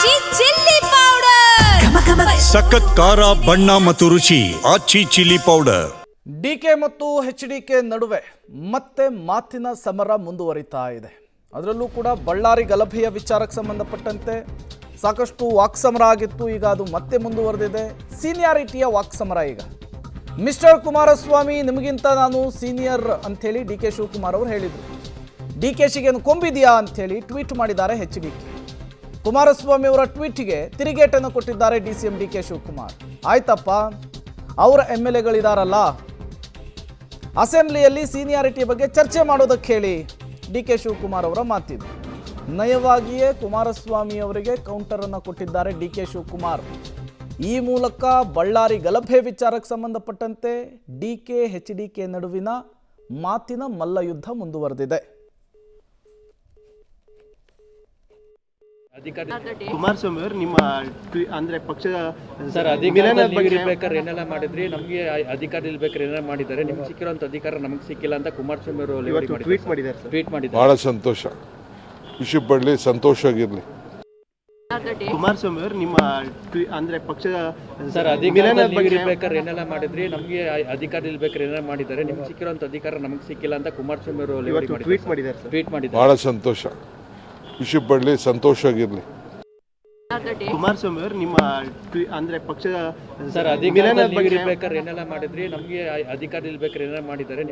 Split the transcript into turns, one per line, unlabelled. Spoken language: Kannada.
ಆಚಿ ಚಿಲ್ಲಿ ಪೌಡರ್
ಸಖತ್ ಖಾರ ಬಣ್ಣ ಮತ್ತು ರುಚಿ ಆಚಿ ಚಿಲ್ಲಿ ಪೌಡರ್.
ಡಿಕೆ ಮತ್ತು ಎಚ್ಡಿಕೆ ನಡುವೆ ಮತ್ತೆ ಮಾತಿನ ಸಮರ ಮುಂದುವರಿತಾ ಇದೆ. ಅದರಲ್ಲೂ ಕೂಡ ಬಳ್ಳಾರಿ ಗಲಭೆಯ ವಿಚಾರಕ್ಕೆ ಸಂಬಂಧಪಟ್ಟಂತೆ ಸಾಕಷ್ಟು ವಾಕ್ಸಮರ ಆಗಿತ್ತು. ಈಗ ಅದು ಮತ್ತೆ ಮುಂದುವರೆದಿದೆ. ಸೀನಿಯಾರಿಟಿಯ ವಾಕ್ಸಮರ ಈಗ. ಮಿಸ್ಟರ್ ಕುಮಾರಸ್ವಾಮಿ, ನಿಮಗಿಂತ ನಾನು ಸೀನಿಯರ್ ಅಂಥೇಳಿ ಡಿ ಕೆ ಶಿವಕುಮಾರ್ ಅವರು ಹೇಳಿದರು. ಡಿ ಕೆ ಶಿಗೇನು ಕೊಂಬಿದೆಯಾ ಅಂಥೇಳಿ ಟ್ವೀಟ್ ಮಾಡಿದ್ದಾರೆ ಎಚ್ಡಿಕೆ. ಕುಮಾರಸ್ವಾಮಿ ಅವರ ಟ್ವೀಟ್ಗೆ ತಿರುಗೇಟನ್ನು ಕೊಟ್ಟಿದ್ದಾರೆ DCM ಡಿ ಕೆ ಶಿವಕುಮಾರ್. ಆಯ್ತಪ್ಪ, ಅವರ MLA ಗಳಿದಾರಲ್ಲ, ಅಸೆಂಬ್ಲಿಯಲ್ಲಿ ಸೀನಿಯಾರಿಟಿ ಬಗ್ಗೆ ಚರ್ಚೆ ಮಾಡೋದಕ್ಕೆ ಹೇಳಿ. ಡಿ ಕೆ ಶಿವಕುಮಾರ್ ಅವರ ಮಾತಿದು. ನಯವಾಗಿಯೇ ಕುಮಾರಸ್ವಾಮಿ ಅವರಿಗೆ ಕೌಂಟರನ್ನು ಕೊಟ್ಟಿದ್ದಾರೆ ಡಿ ಕೆ ಶಿವಕುಮಾರ್. ಈ ಮೂಲಕ ಬಳ್ಳಾರಿ ಗಲಭೆ ವಿಚಾರಕ್ಕೆ ಸಂಬಂಧಪಟ್ಟಂತೆ ಡಿಕೆ ಎಚ್ಡಿಕೆ ನಡುವಿನ ಮಾತಿನ ಮಲ್ಲಯುದ್ಧ ಮುಂದುವರೆದಿದೆ.
ಕುಮಾರಸ್ವಾಮಿ ಅವರು ನಿಮ್ಮ ಅಂದ್ರೆ ಪಕ್ಷದ
ಸರ್ ಅಧಿಕಾರಬೇಕಾದ್ರೆ ಏನೆಲ್ಲ ಮಾಡಿದ್ರಿ, ನಮಗೆ ಅಧಿಕಾರ ಇಲ್ಬೇಕಾದ್ರೆ ಏನೆಲ್ಲ ಮಾಡಿದ್ದಾರೆ, ನಿಮ್ಗೆ ಸಿಕ್ಕಿರೋಂಥ ಅಧಿಕಾರ ನಮಗೆ ಸಿಕ್ಕಿಲ್ಲ ಅಂತ ಕುಮಾರಸ್ವಾಮಿ ಅವರು
ಟ್ವೀಟ್ ಮಾಡಿದ್ದಾರೆ.
ಬಹಳ ಸಂತೋಷ, ಖುಷಿ ಪಡಲಿ, ಸಂತೋಷವಾಗಿರ್ಲಿ.
ಕುಮಾರಸ್ವಾಮಿ ಅವರು ನಿಮ್ಮ ಅಂದ್ರೆ ಪಕ್ಷದ
ಸರ್ ಅಧಿಕಾರಬೇಕಾದ್ರೆ ಏನೆಲ್ಲ ಮಾಡಿದ್ರಿ, ನಮಗೆ ಅಧಿಕಾರ ಇಲ್ಬೇಕಾದ್ರೆ ಏನೆಲ್ಲ ಮಾಡಿದ್ದಾರೆ, ನಿಮ್ಗೆ ಸಿಕ್ಕಿರೋಂಥ ಅಧಿಕಾರ ನಮಗೆ ಸಿಕ್ಕಿಲ್ಲ ಅಂತ ಕುಮಾರಸ್ವಾಮಿ ಅವರು
ಟ್ವೀಟ್ ಮಾಡಿದ್ದಾರೆ.
ಬಹಳ ಸಂತೋಷ, ಖುಷಿ ಪಡಲಿ, ಸಂತೋಷವಾಗಿರ್ಲಿ.
ಕುಮಾರಸ್ವಾಮಿ ಅವರು ನಿಮ್ಮ ಅಂದ್ರೆ ಪಕ್ಷದ
ಸರ್ ಅಧಿಕಾರಬೇಕಾದ್ರೆ ಏನೆಲ್ಲ ಮಾಡಿದ್ರಿ, ನಮಗೆ ಅಧಿಕಾರ ಇಲ್ಬೇಕಾದ್ರೆ ಏನೆಲ್ಲ ಮಾಡಿದ್ದಾರೆ.